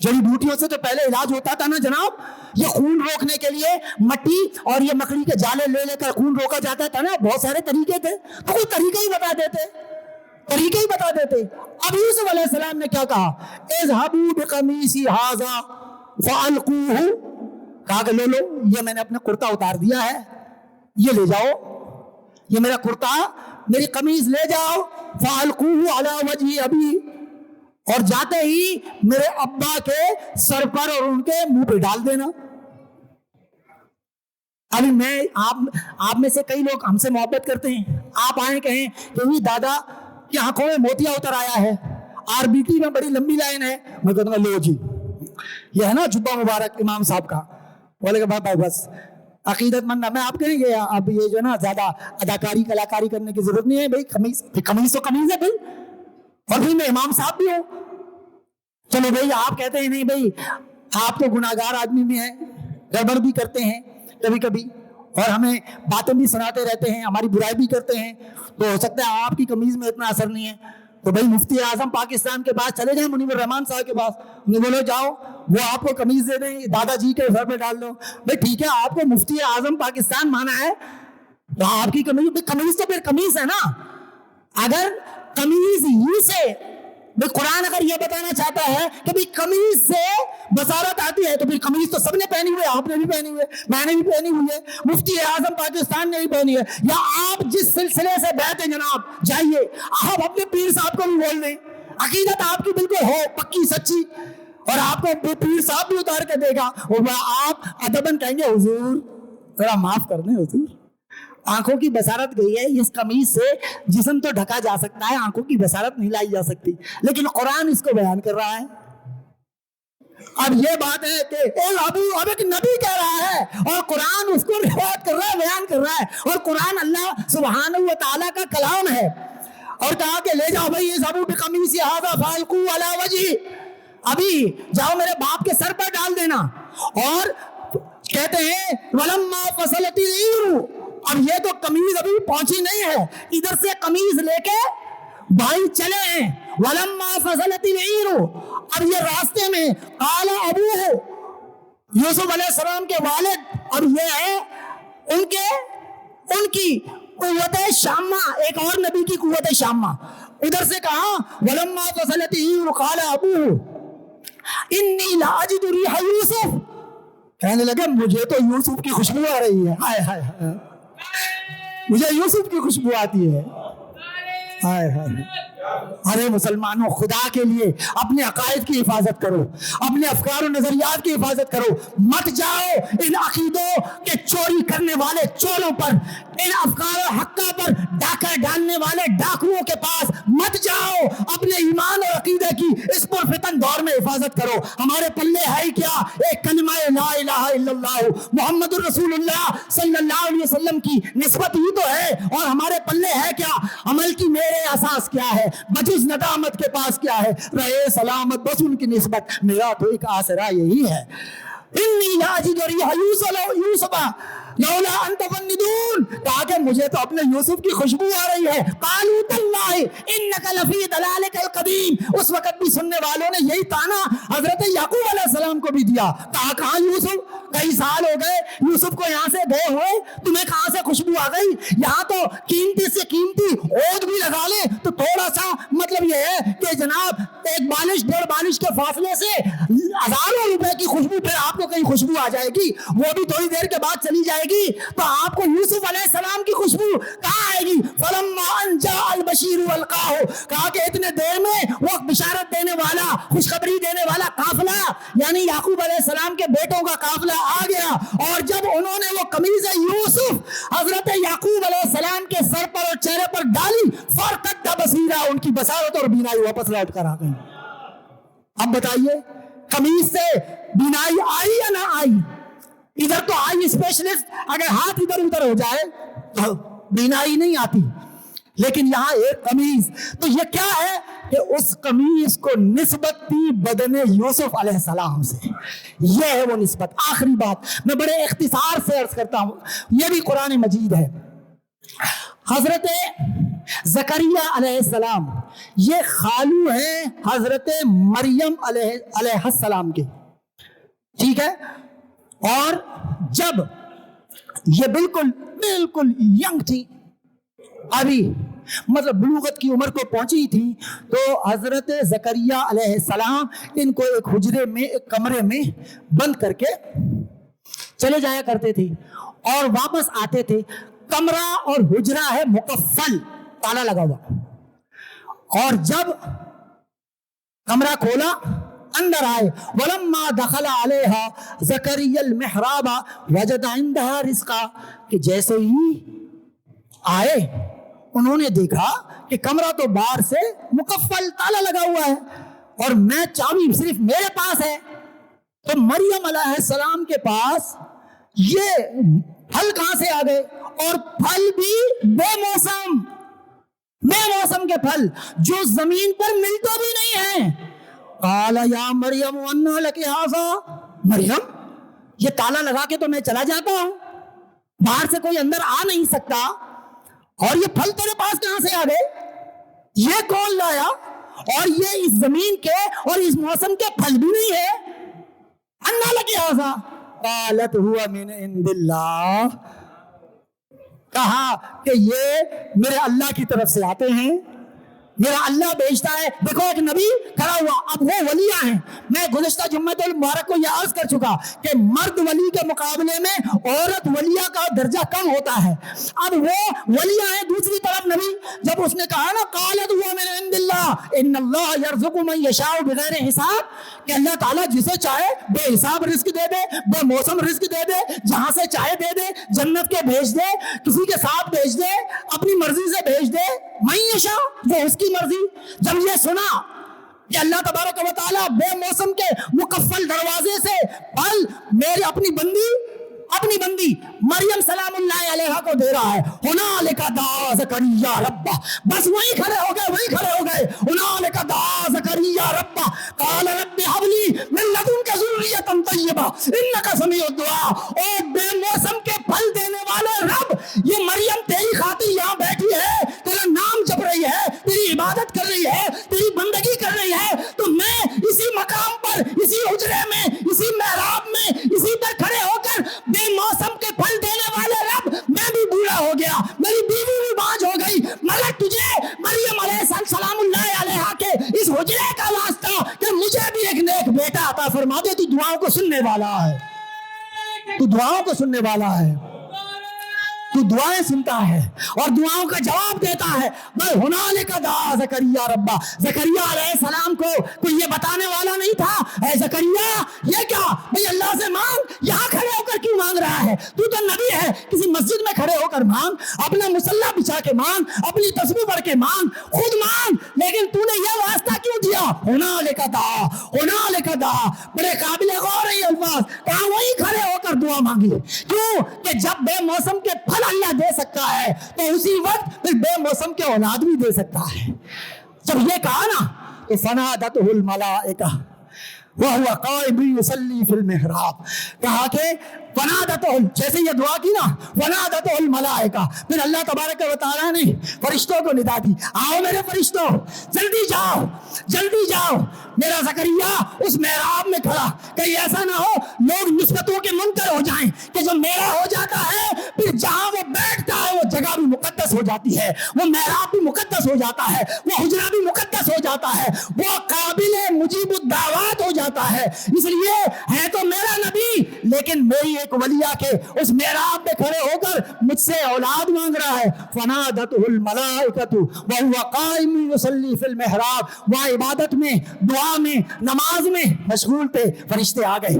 جڑی بوٹیوں سے تو پہلے علاج ہوتا تھا نا جناب. یہ خون روکنے کے لیے مٹی اور یہ مکڑی کے جالے لے لے کر خون روکا جاتا تھا نا, بہت سارے طریقے تھے, تو کوئی طریقے ہی بتا دیتے, طریقے ہی بتا دیتے. اب یوسف علیہ السلام نے کیا کہا؟ اذهبوا بقمیصی ھذا فالقوہ, کہا کہ لو یہ میں نے اپنا کرتا اتار دیا ہے, یہ لے جاؤ, یہ میرا کرتا میری قمیض لے جاؤ, فالقوہ علی وجہ ابی, اور جاتے ہی میرے ابا کے سر پر اور ان کے منہ پہ ڈال دینا. ابھی میں آپ میں سے کئی لوگ ہم سے محبت کرتے ہیں, آپ آئیں کہیں کہ دادا کی آنکھوں میں موتیا اتر آیا ہے, RBT میں بڑی لمبی لائن ہے, میں کہتا ہوں لو جی یہ ہے نا جبہ مبارک امام صاحب کا, بولے کہ بھائی بس عقیدت مند. میں آپ کہیں گے اب یہ جو ہے نا زیادہ اداکاری کلاکاری کرنے کی ضرورت نہیں ہے, بھائی قمیض تو قمیض ہے بھائی, اور پھر میں امام صاحب بھی ہوں. چلو بھائی آپ کہتے ہیں نہیں بھائی آپ تو گناہگار آدمی بھی ہیں, گڑبڑ بھی کرتے ہیں کبھی کبھی, اور ہمیں باتیں بھی سناتے رہتے ہیں, ہماری برائی بھی کرتے ہیں, تو ہو سکتا ہے آپ کی قمیض میں اتنا اثر نہیں ہے. تو بھائی مفتی اعظم پاکستان کے پاس چلے جائیں, منیب الرحمان صاحب کے پاس, انہیں بولو جاؤ وہ آپ کو قمیض دے دیں, دادا جی کے سر پہ ڈال دو. بھائی ٹھیک ہے آپ کو مفتی اعظم پاکستان مانا ہے تو آپ کی قمیض تو پھر قمیض ہے نا. اگر قمیض یوں سے قرآن اگر یہ بتانا چاہتا ہے کہ بھی قمیض سے بصارت آتی ہے, تو پھر قمیض تو سب نے پہنی ہوئی ہے, آپ نے بھی پہنی ہوئی ہے, میں نے بھی پہنی ہوئی ہے, مفتی اعظم پاکستان نے بھی پہنی ہے. یا آپ جس سلسلے سے بیٹھے جناب جائیے, آپ اپنے پیر صاحب کو بھی بول دیں, عقیدت آپ کی بالکل ہو پکی سچی, اور آپ کو پیر صاحب بھی اتار کے دے گا, اور آپ ادباً کہیں گے حضور ذرا معاف کر دیں حضور, آنکھوں کی بصارت گئی ہے, اس قمیض سے جسم تو ڈھکا جا سکتا ہے, آنکھوں کی بصارت نہیں لائی جا سکتی. لیکن قرآن اس کو بیان کر رہا ہے. اب یہ بات ہے کہ اب ایک نبی کہہ رہا ہے اور قرآن اس کو روایت کر رہا ہے, بیان کر رہا ہے, اور قرآن اللہ سبحانہ و تعالیٰ کا کلام ہے, اور کہا کہ لے جاؤ بھائی اذهبوا بقمیصی ھذا فالقوہ علی وجہ, ابھی جاؤ میرے باپ کے سر پر ڈال دینا. اور کہتے ہیں ولما فصلت العیر, اب یہ تو قمیض ابھی پہنچی نہیں ہے, ادھر سے قمیض لے کے بھائی چلے ہیں. ولما فصلت العیر, اب یہ راستے میں قال ابوہ, یوسف علیہ السلام کے والد, اب یہ ہے ان کی قوت شامہ, ایک اور نبی کی قوت شامہ. ادھر سے کہا ولما فصلت العیر قال ابوہ انی لاجد ریح یوسف, کہنے لگے مجھے تو یوسف کی خوشبو آ رہی ہے, ہائے ہائے ہائے مجھے یوسف کی خوشبو آتی ہے, ہائے ہائے. ارے مسلمانوں خدا کے لیے اپنے عقائد کی حفاظت کرو, اپنے افکار و نظریات کی حفاظت کرو, مت جاؤ ان عقیدوں کے چوری کرنے والے چوروں پر, ان افکار و حقہ پر ڈاکہ ڈالنے والے ڈاکوؤں کے پاس مت جاؤ. اپنے ایمان اور عقیدے کی اس پرفتن دور میں حفاظت کرو. ہمارے پلے ہے کیا؟ ایک کلمہ لا الہ الا اللہ محمد الرسول اللہ صلی اللہ علیہ وسلم کی نسبت ہی تو ہے, اور ہمارے پلے ہے کیا؟ عمل کی میرے اساس کیا ہے؟ بجز ندامت کے پاس کیا ہے؟ رہے سلامت بس ان کی نسبت, میرا تو ایک آسرا یہی ہے. انی لاجد ریح یوسف لولا ان تفندون, کہا کہ مجھے تو اپنے یوسف کی خوشبو آ رہی ہے. قالوا تاللہ انک لفی ضلالک القدیم. اس وقت بھی سننے والوں نے یہی تانا حضرت یعقوب علیہ السلام کو بھی دیا. کہاں یوسف, کئی سال ہو گئے یوسف کو یہاں سے گئے ہوئے, تمہیں کہاں سے خوشبو آ گئی؟ یہاں تو قیمتی سے قیمتی عود بھی لگا لے تو تھوڑا سا مطلب یہ ہے کہ جناب ایک بالش ڈیڑھ بالش کے فاصلے سے ہزاروں روپے کی خوشبو پھر آپ کو کہیں خوشبو آ جائے گی, وہ بھی تھوڑی دیر کے بعد چلی جائے گی. تو آپ کو یوسف علیہ السلام کی خوشبو کہاں آئے گی؟ فلما ان جاء البشیر والقاہ, کہا کہ اتنے دیر میں وہ بشارت دینے والا, خوشخبری دینے والا قافلہ یعنی یعقوب علیہ السلام کے بیٹوں کا قافلہ آ گیا. اور جب انہوں نے وہ قمیض یوسف حضرت یعقوب علیہ السلام کے سر پر اور چہرے پر ڈالی, فرتد بصیرہ, ان کی بصارت اور بینائی واپس لوٹ کر آ گئی. اب بتائیے قمیض سے بینائی آئی یا نہ آئی؟ ادھر تو آئی اسپیشلسٹ, اگر ہاتھ ادھر ادھر ہو جائے تو بینائی نہیں آتی, لیکن یہاں ایک قمیض. تو یہ کیا ہے کہ اس قمیض کو نسبت تھی بدن یوسف علیہ السلام سے, یہ ہے وہ نسبت. آخری بات میں بڑے اختصار سے عرض کرتا ہوں, یہ بھی قرآن مجید ہے. حضرت زکریا علیہ السلام یہ خالو ہیں حضرت مریم علیہ السلام کے, ٹھیک ہے. اور جب یہ بالکل ینگ تھی, ابھی مطلب بلوغت کی عمر کو پہنچی تھی, تو حضرت زکریا علیہ السلام ان کو ایک حجرے میں, ایک کمرے میں بند کر کے چلے جایا کرتے تھے اور واپس آتے تھے. کمرہ اور حجرہ ہے مقفل, تالا لگا ہوا, اور جب کمرہ کھولا اندر آئے. ولما دخل علیہا زکریا المحراب وجد عندها رزقا, کہ جیسے ہی آئے انہوں نے دیکھا کہ کمرہ تو باہر سے مقفل تالا لگا ہوا ہے اور میں چابی صرف میرے پاس ہے. تو مریم علیہ السلام کے پاس یہ پھل کہاں سے آ گئے, اور پھل بھی بے موسم کے پھل جو زمین پر ملتے بھی نہیں ہیں. قال یا مریم انا لک ھذا, مریم یہ تالا لگا کے تو میں چلا جاتا ہوں, باہر سے کوئی اندر آ نہیں سکتا, اور یہ پھل تیرے پاس کہاں سے آ گئے؟ یہ کون لایا؟ اور یہ اس زمین کے اور اس موسم کے پھل بھی نہیں ہے. انا لک ھذا قالت هو من عند اللہ, کہا کہ یہ میرے اللہ کی طرف سے آتے ہیں, میرا اللہ بیچتا ہے. دیکھو ایک نبی کھڑا ہوا, اب وہ ولیاں ہیں. میں گزشتہ جمعہ المبارک کو یہ عرض کر چکا کہ مرد ولی کے مقابلے میں عورت ولیہ کا درجہ کم ہوتا ہے. اب وہ ولیاں ہیں, دوسری طرف نبی جب اس نے کہا نا قالت هو من عند اللہ ان اللہ یرزق من یشاء بغیر حساب, کہ اللہ تعالیٰ جسے چاہے بے حساب رزق دے دے, بے موسم رزق دے دے, جہاں سے چاہے دے دے, جنت کے بھیج دے, کسی کے ساتھ بھیج دے, اپنی مرضی سے بھیج دے, من یشاء وہ اس کی مرضی. جب یہ سنا کہ اللہ تبارک و تعالیٰ بے موسم کے مقفل دروازے سے پھل میری اپنی بندی مریم سلام اللہ علیہا کو دے رہا ہے, ہنالک دعا زکریا ربہ, بس وہیں کھڑے ہو گئے. ہنالک دعا زکریا ربہ قال رب هب لی من لدنک ذریۃ طیبہ انک سمیع الدعاء. او بے موسم کے پھل دینے والے رب, یہ مریم تیری خاطر یہاں بیٹھی ہے, تیرا نام جپ رہی ہے, تیری عبادت کر رہی ہے, تیری بندگی کر رہی ہے, تو میں اسی مقام پر, اسی حجرے میں, اسی محراب میں, اسی پر کھڑے ہو کر بے موسم کے پھل دینے والے رب, میں بھی بوڑھا ہو گیا, میری بیوی بھی باج ہو گئی, مگر تجھے مریم علیہ سلام اللہ علیہ کے اس حجرے کا واسطہ کہ مجھے بھی ایک نیک بیٹا عطا فرما دے. تو دعاؤں کو سننے والا ہے, تو دعاؤں کو سننے والا ہے, تو دعائیں سنتا ہے اور دعاؤں کا جواب دیتا ہے. بھائی ہنالک دعا زکریا ربہ, زکریا علیہ السلام کو کوئی یہ بتانے والا نہیں تھا اے زکریا یہ کیا بھائی اللہ سے مانگ, یہاں کھڑے ہو کر کیوں مانگ رہا ہے؟ تو نبی ہے, کسی مسجد میں کھڑے ہو کر مانگ, اپنا مصلی بچھا کے مانگ, اپنی تسبیح پڑھ کے مانگ, خود مانگ, لیکن تو نے یہ واسطہ کیوں دیا؟ ہنالک دعا, بڑے قابل غور ہے یہ الفاظ, کہاں وہی کھڑے ہو کر دعا مانگی. کیوں کہ جب بے موسم کے پھل اللہ دے سکتا ہے تو اسی وقت پھر بے موسم کے اولاد بھی دے سکتا ہے. جب یہ کہا نا کہ فنادتہ الملائکہ, وَهُوَ قَائِمٌ يُصَلِّي فِي الْمِحْرَابِ. کہا کہ فَنَادَتْهُ، جیسے یہ دعا کی نا، فَنَادَتْهُ الْمَلَائِکَةُ، پھر اللہ تبارک و تعالیٰ نے فرشتوں کو ندا دی، آؤ میرے فرشتوں، جلدی جاؤ، جلدی جاؤ. میرا زکریا اس محراب میں کھڑا، کہیں ایسا نہ ہو لوگ نسبتوں کے منکر ہو جائیں کہ جو میرا ہو جاتا ہے پھر جہاں وہ بیٹھتا ہے وہ جگہ بھی مقدس ہو جاتی ہے، وہ محراب بھی مقدس ہو جاتا ہے، وہ حجرہ بھی مقدس ہو جاتا ہے، وہ قابل مجیب الدعوات ہو جاتا ہے. اس لیے ہے تو میرا نبی لیکن میری ایک ولیہ کے اس محراب میں کھڑے ہو کر مجھ سے اولاد مانگ رہا ہے. فنادته الملائکۃ وهو قائم یصلی فی المحراب. وہ عبادت میں، دعا میں، نماز میں مشغول تھے. فرشتے آ گئے،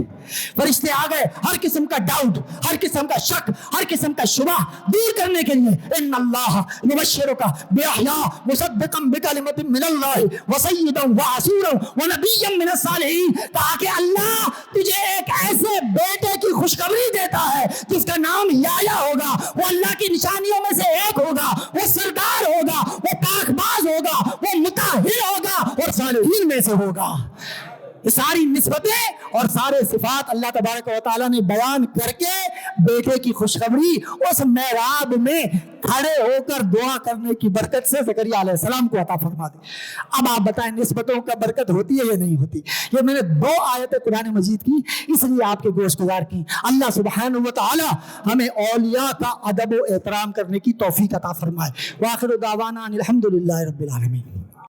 فرشتے آ گئے ہر قسم کا ڈاؤٹ، ہر قسم کا شک، ہر قسم کا شبہ دور کرنے کے لیے. ان اللہ یبشرک بیحییٰ مصدقا بکلمۃ من اللہ وسیدا وحصورا ونبیا من الصالحین. کہا کہ اللہ تجھے ایک ایسے بیٹے کی خوشخبری دیتا ہے جس کا نام یحییٰ ہوگا، وہ اللہ کی نشانیوں میں سے ایک ہوگا، وہ سردار ہوگا، وہ پاک باز ہوگا، وہ مطہر ہوگا اور صالحین میں سے ہوگا. یہ ساری نسبتیں اور سارے صفات اللہ تبارک و تعالیٰ نے بیان کر کے بیٹے کی خوشخبری اس محراب میں کھڑے ہو کر دعا کرنے کی برکت سے زکریا علیہ السلام کو عطا فرما دی. اب آپ بتائیں نسبتوں کا برکت ہوتی ہے یا نہیں ہوتی؟ یہ میں نے 2 آیتیں قرآن مجید کی اس لیے آپ کے گوش گزار کی. اللہ سبحانہ و تعالی ہمیں اولیاء کا ادب و احترام کرنے کی توفیق عطا فرمائے. وآخر دعوانا ان الحمد للہ رب العالمین.